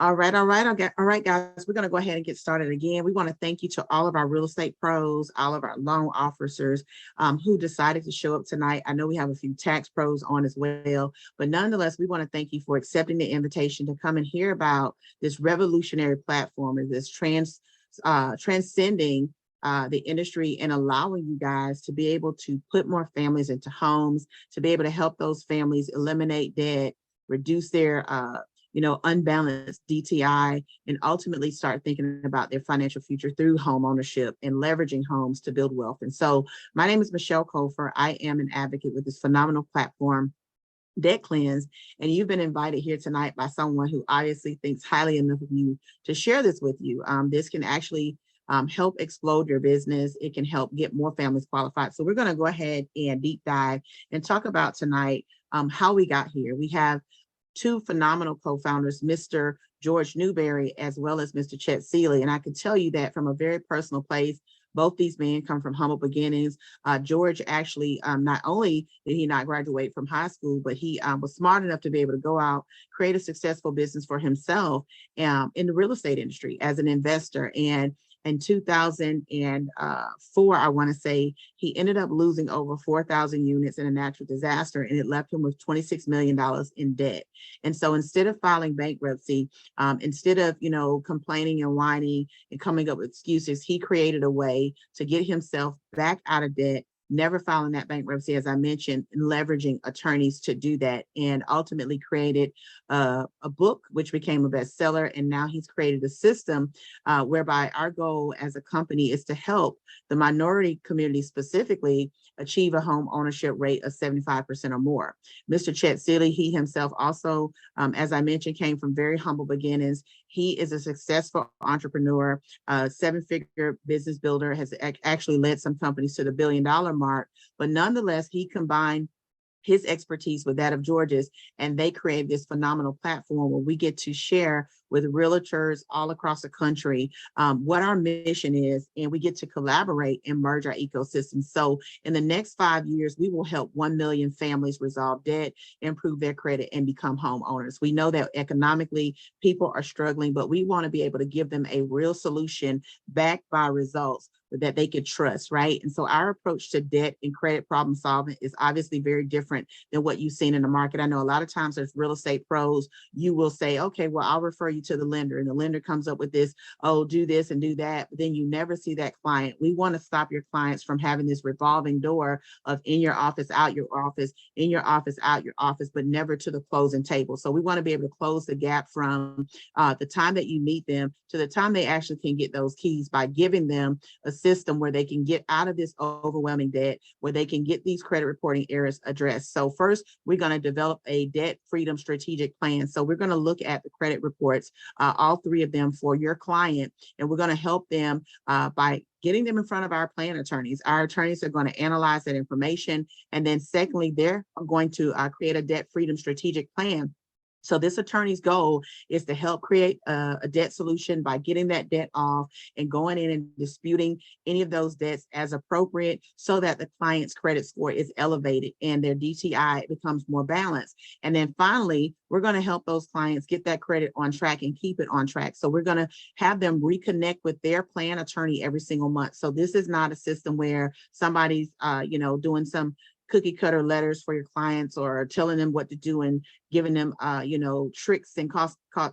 All right, guys, we're going to go ahead and get started again. We want to thank you to all of our real estate pros, all of our loan officers who decided to show up tonight. I know we have a few tax pros on as well, but nonetheless, we want to thank you for accepting the invitation to come and hear about this revolutionary platform and this transcending the industry and allowing you guys to be able to put more families into homes, to be able to help those families eliminate debt, reduce their unbalanced DTI, and ultimately start thinking about their financial future through home ownership and leveraging homes to build wealth. And so my name is Michelle Kofer. I am an advocate with this phenomenal platform, Debt Cleanse, and you've been invited here tonight by someone who obviously thinks highly enough of you to share this with you. This can actually help explode your business. It can help get more families qualified. So we're going to go ahead and deep dive and talk about tonight how we got here. We have two phenomenal co-founders, Mr. George Newberry, as well as Mr. Chet Seeley. And I can tell you that from a very personal place, both these men come from humble beginnings. George actually, not only did he not graduate from high school, but he was smart enough to be able to go out, create a successful business for himself in the real estate industry as an investor. And in 2004, I want to say, he ended up losing over 4,000 units in a natural disaster, and it left him with $26 million in debt. And so instead of filing bankruptcy, instead of, complaining and whining and coming up with excuses, he created a way to get himself back out of debt, never filing that bankruptcy, as I mentioned, and leveraging attorneys to do that, and ultimately created a book, which became a bestseller. And now he's created a system whereby our goal as a company is to help the minority community specifically achieve a home ownership rate of 75% or more. Mr. Chet Seeley, he himself also, as I mentioned, came from very humble beginnings. He is a successful entrepreneur, seven-figure business builder, has actually led some companies to the $1 billion mark, but nonetheless, he combined his expertise with that of George's, and they created this phenomenal platform where we get to share with realtors all across the country what our mission is, and we get to collaborate and merge our ecosystem. So in the next 5 years, we will help 1 million families resolve debt, improve their credit, and become homeowners. We know that economically people are struggling, but we want to be able to give them a real solution backed by results that they could trust, right? And so our approach to debt and credit problem solving is obviously very different than what you've seen in the market. I know a lot of times as real estate pros, you will say, okay, well, I'll refer you to the lender, and the lender comes up with this, oh, do this and do that, but then you never see that client. We want to stop your clients from having this revolving door of in your office, out your office, in your office, out your office, but never to the closing table. So we want to be able to close the gap from the time that you meet them to the time they actually can get those keys by giving them a system where they can get out of this overwhelming debt, where they can get these credit reporting errors addressed. So first, we're going to develop a debt freedom strategic plan. So we're going to look at the credit reports, all three of them for your client, and we're going to help them by getting them in front of our plan attorneys. Our attorneys are going to analyze that information. And then secondly, they're going to create a debt freedom strategic plan. So this attorney's goal is to help create a debt solution by getting that debt off and going in and disputing any of those debts as appropriate so that the client's credit score is elevated and their DTI becomes more balanced. And then finally, we're going to help those clients get that credit on track and keep it on track. So we're going to have them reconnect with their plan attorney every single month. So this is not a system where somebody's, doing some cookie cutter letters for your clients or telling them what to do and giving them, tricks and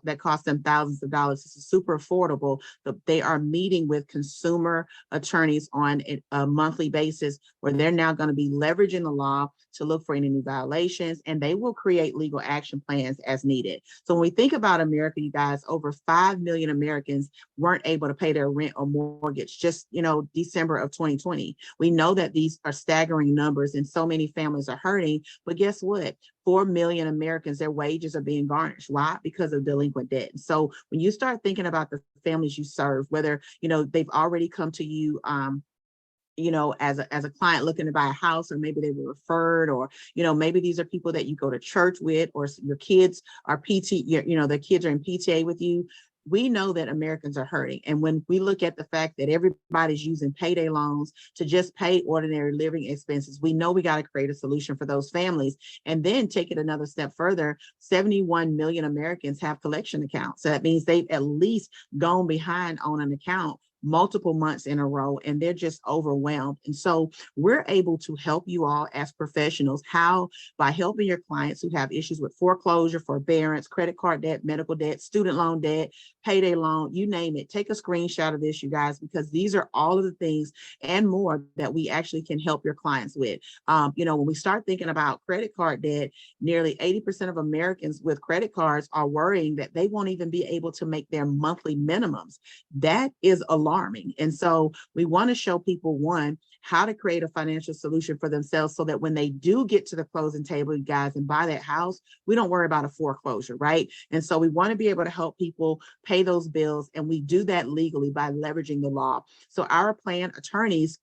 that cost them thousands of dollars. This is super affordable. They are meeting with consumer attorneys on a monthly basis where they're now going to be leveraging the law to look for any new violations, and they will create legal action plans as needed. So when we think about America, you guys, over 5 million Americans weren't able to pay their rent or mortgage just, December of 2020. We know that these are staggering numbers and so many families are hurting, but guess what? 4 million Americans, their wages are being garnished. Why? Because of delinquent debt. And so when you start thinking about the families you serve, whether, they've already come to you, as a client looking to buy a house, or maybe they were referred, or, maybe these are people that you go to church with, or your kids are their kids are in PTA with you. we know that Americans are hurting. And when we look at the fact that everybody's using payday loans to just pay ordinary living expenses, we know we got to create a solution for those families. And then take it another step further, 71 million Americans have collection accounts. So that means they've at least gone behind on an account multiple months in a row, and they're just overwhelmed. And so we're able to help you all as professionals. How? By helping your clients who have issues with foreclosure, forbearance, credit card debt, medical debt, student loan debt, payday loan, you name it. Take a screenshot of this, you guys, because these are all of the things and more that we actually can help your clients with. When we start thinking about credit card debt, nearly 80% of Americans with credit cards are worrying that they won't even be able to make their monthly minimums. That is alarming. And so we want to show people, one, how to create a financial solution for themselves so that when they do get to the closing table, you guys, and buy that house, we don't worry about a foreclosure, right? And so we want to be able to help people pay those bills, and we do that legally by leveraging the law. So our plan attorneys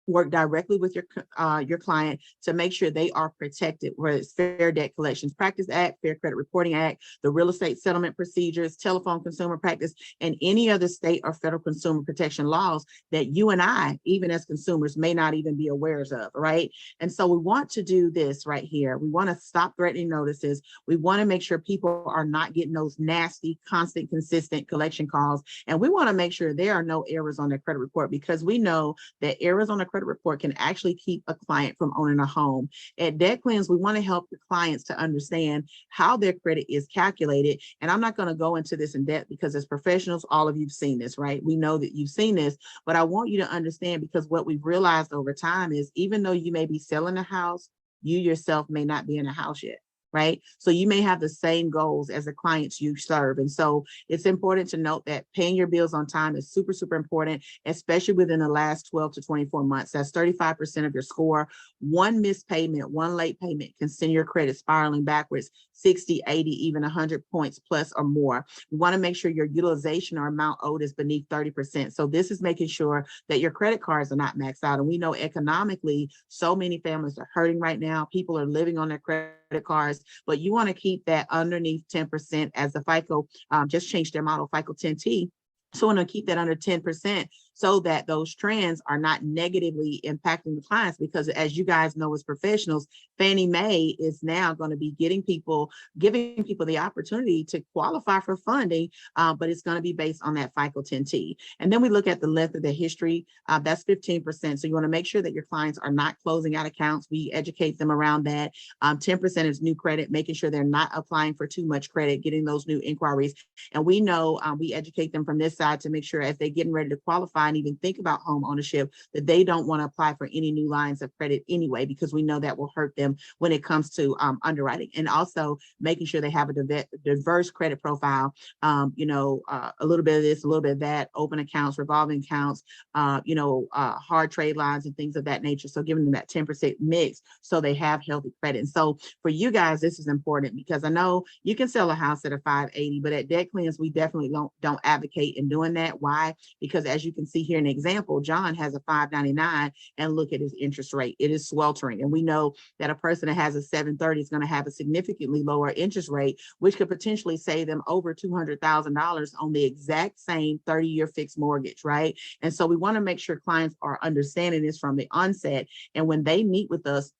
work directly with your client to make sure they are protected, whether it's Fair Debt Collections Practice Act, Fair Credit Reporting Act, the Real Estate Settlement Procedures, Telephone Consumer Practice, and any other state or federal consumer protection laws that you and I, even as consumers, may not even be aware of, right? And so we want to do this right here. We want to stop threatening notices. We want to make sure people are not getting those nasty, constant, consistent collection calls. And we want to make sure there are no errors on their credit report, because we know that errors on the credit report can actually keep a client from owning a home. At Debt Cleanse, we want to help the clients to understand how their credit is calculated. And I'm not going to go into this in depth because as professionals, all of you've seen this, right? We know that you've seen this, but I want you to understand, because what we've realized over time is even though you may be selling a house, you yourself may not be in a house yet. Right? So you may have the same goals as the clients you serve. And so it's important to note that paying your bills on time is super, super important, especially within the last 12 to 24 months. That's 35% of your score. One missed payment, one late payment can send your credit spiraling backwards 60, 80, even 100 points plus or more. We want to make sure your utilization or amount owed is beneath 30%. So this is making sure that your credit cards are not maxed out. And we know economically, so many families are hurting right now. People are living on their credit cards, but you want to keep that underneath 10%, as the FICO just changed their model, FICO 10T. So we want to keep that under 10% so that those trends are not negatively impacting the clients, because as you guys know, as professionals, Fannie Mae is now going to be giving people the opportunity to qualify for funding, but it's going to be based on that FICO 10T. And then we look at the length of the history, that's 15%. So you want to make sure that your clients are not closing out accounts. We educate them around that. 10% is new credit, making sure they're not applying for too much credit, getting those new inquiries. And we know we educate them from this side to make sure as they're getting ready to qualify and even think about home ownership, that they don't want to apply for any new lines of credit anyway, because we know that will hurt them when it comes to underwriting. And also making sure they have a diverse credit profile, a little bit of this, a little bit of that, open accounts, revolving accounts, hard trade lines and things of that nature. So giving them that 10% mix so they have healthy credit. And so for you guys, this is important, because I know you can sell a house at a 580, but at Debt Cleanse, we definitely don't advocate in doing that. Why? Because as you can see here in the example, John has a 599, and look at his interest rate. It is sweltering. And we know that a person that has a 730 is going to have a significantly lower interest rate, which could potentially save them over $200,000 on the exact same 30-year fixed mortgage, right? And so we want to make sure clients are understanding this from the onset. And when they meet with us,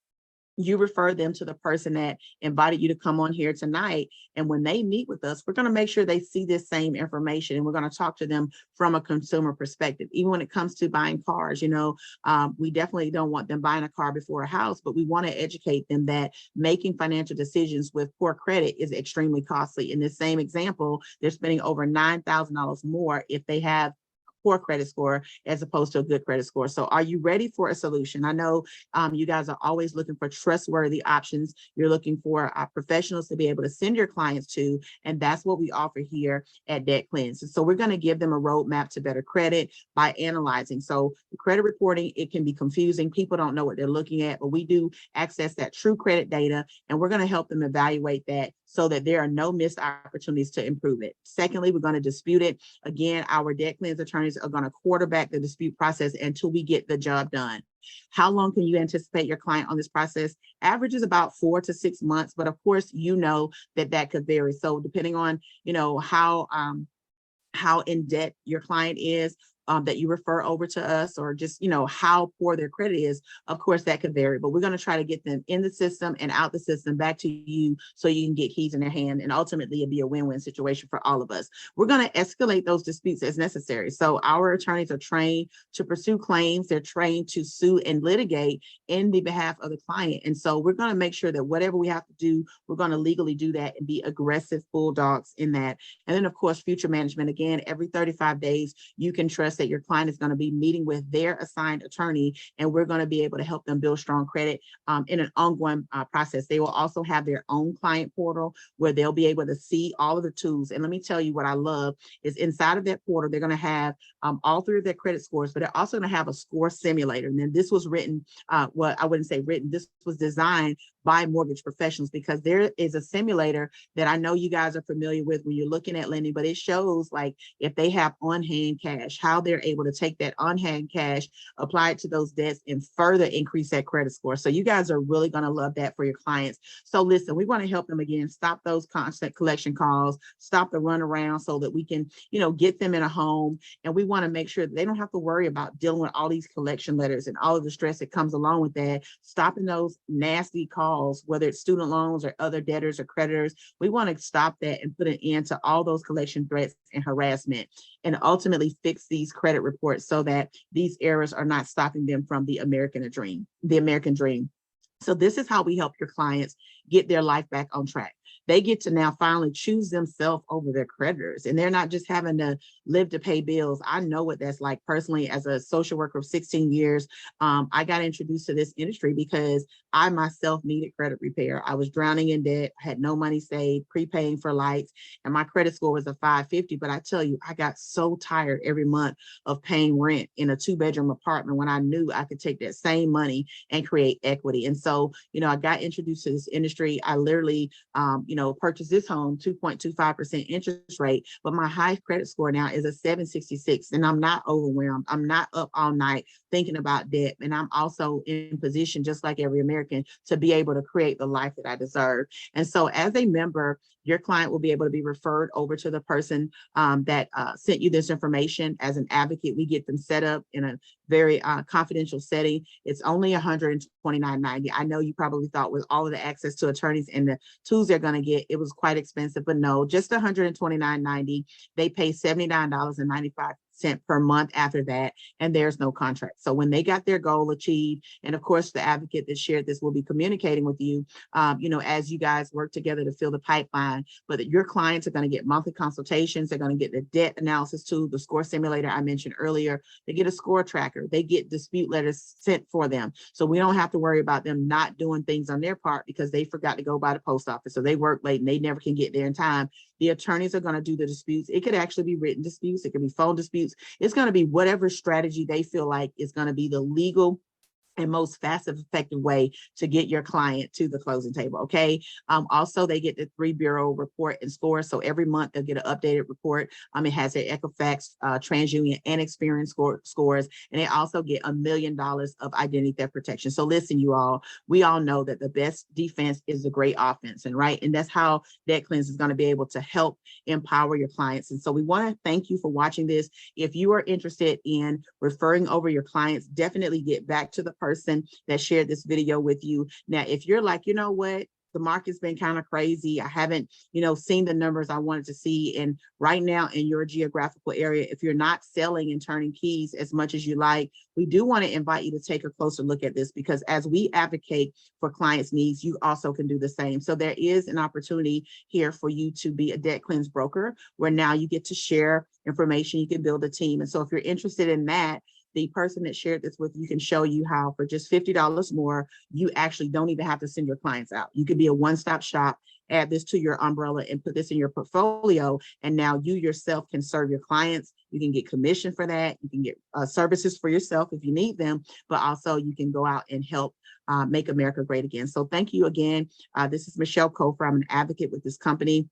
you refer them to the person that invited you to come on here tonight. And when they meet with us, we're going to make sure they see this same information, and we're going to talk to them from a consumer perspective. Even when it comes to buying cars, we definitely don't want them buying a car before a house, but we want to educate them that making financial decisions with poor credit is extremely costly. In this same example, they're spending over $9,000 more if they have poor credit score as opposed to a good credit score. So are you ready for a solution? I know you guys are always looking for trustworthy options. You're looking for professionals to be able to send your clients to, and that's what we offer here at Debt Cleanse. And so we're going to give them a roadmap to better credit by analyzing. So the credit reporting, it can be confusing. People don't know what they're looking at, but we do access that true credit data, and we're going to help them evaluate that so that there are no missed opportunities to improve it. Secondly, we're going to dispute it. Again, our Debt Cleanse attorneys are going to quarterback the dispute process until we get the job done. How long can you anticipate your client on this process? Average is about 4 to 6 months, but of course, that could vary. So depending on, how how in debt your client is, that you refer over to us, or just, how poor their credit is. Of course, that could vary, but we're going to try to get them in the system and out the system back to you so you can get keys in their hand. And ultimately, it'll be a win-win situation for all of us. We're going to escalate those disputes as necessary. So our attorneys are trained to pursue claims. They're trained to sue and litigate in the behalf of the client. And so we're going to make sure that whatever we have to do, we're going to legally do that and be aggressive bulldogs in that. And then, of course, future management. Again, every 35 days, you can trust that your client is going to be meeting with their assigned attorney, and we're going to be able to help them build strong credit in an ongoing process. They will also have their own client portal where they'll be able to see all of the tools. And let me tell you what I love is inside of that portal, they're going to have all three of their credit scores, but they're also going to have a score simulator. And then this was written, well, I wouldn't say written, this was designed by mortgage professionals, because there is a simulator that I know you guys are familiar with when you're looking at lending, but it shows like if they have on-hand cash, how they're able to take that on-hand cash, apply it to those debts, and further increase that credit score. So you guys are really going to love that for your clients. So listen, we want to help them again, stop those constant collection calls, stop the run around so that we can, get them in a home. And we want to make sure that they don't have to worry about dealing with all these collection letters and all of the stress that comes along with that, stopping those nasty calls, whether it's student loans or other debtors or creditors. We want to stop that and put an end to all those collection threats and harassment, and ultimately fix these credit reports so that these errors are not stopping them from the American dream. So this is how we help your clients get their life back on track. They get to now finally choose themselves over their creditors, and they're not just having to live to pay bills. I know what that's like personally. As a social worker of 16 years, I got introduced to this industry because I myself needed credit repair. I was drowning in debt, had no money saved, prepaying for lights, and my credit score was a 550. But I tell you, I got so tired every month of paying rent in a 2-bedroom apartment when I knew I could take that same money and create equity. And so, I got introduced to this industry. I literally, purchased this home 2.25% interest rate, but my high credit score now is a 766, and I'm not overwhelmed. I'm not up all night thinking about debt. And I'm also in position, just like every American, to be able to create the life that I deserve. And so as a member, your client will be able to be referred over to the person that sent you this information. As an advocate, we get them set up in a very confidential setting. It's only $129.90. I know you probably thought with all of the access to attorneys and the tools they're going to get, it was quite expensive, but no, just $129.90. They pay $79.95 per month after that, and there's no contract. So when they got their goal achieved, and of course the advocate that shared this will be communicating with you, as you guys work together to fill the pipeline, but your clients are going to get monthly consultations. They're going to get the debt analysis tool, the score simulator I mentioned earlier. They get a score tracker. They get dispute letters sent for them. So we don't have to worry about them not doing things on their part because they forgot to go by the post office, so they work late and they never can get there in time. The attorneys are going to do the disputes. It could actually be written disputes. It could be phone disputes. It's going to be whatever strategy they feel like is going to be the legal and most fast and effective way to get your client to the closing table. Okay. Also, they get the 3-bureau report and score. So every month they'll get an updated report. It has their Equifax, TransUnion, and Experian scores, and they also get $1 million of identity theft protection. So listen, you all, we all know that the best defense is a great offense, and that's how DEBTCLEANSE is going to be able to help empower your clients. And so we want to thank you for watching this. If you are interested in referring over your clients, definitely get back to the person that shared this video with you. Now, if you're like, you know what, the market's been kind of crazy, I haven't, seen the numbers I wanted to see. And right now in your geographical area, if you're not selling and turning keys as much as you like, we do want to invite you to take a closer look at this, because as we advocate for clients' needs, you also can do the same. So there is an opportunity here for you to be a DEBTCLEANSE broker, where now you get to share information, you can build a team. And so if you're interested in that, the person that shared this with you can show you how for just $50 more, you actually don't even have to send your clients out. You could be a one-stop shop, add this to your umbrella and put this in your portfolio. And now you yourself can serve your clients. You can get commission for that. You can get services for yourself if you need them, but also you can go out and help make America great again. So thank you again. This is Michelle Kofer. I'm an advocate with this company.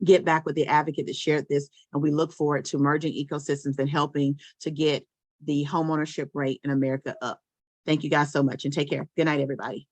Get back with the advocate that shared this, and we look forward to merging ecosystems and helping to get the homeownership rate in America up. Thank you guys so much, and take care. Good night, everybody.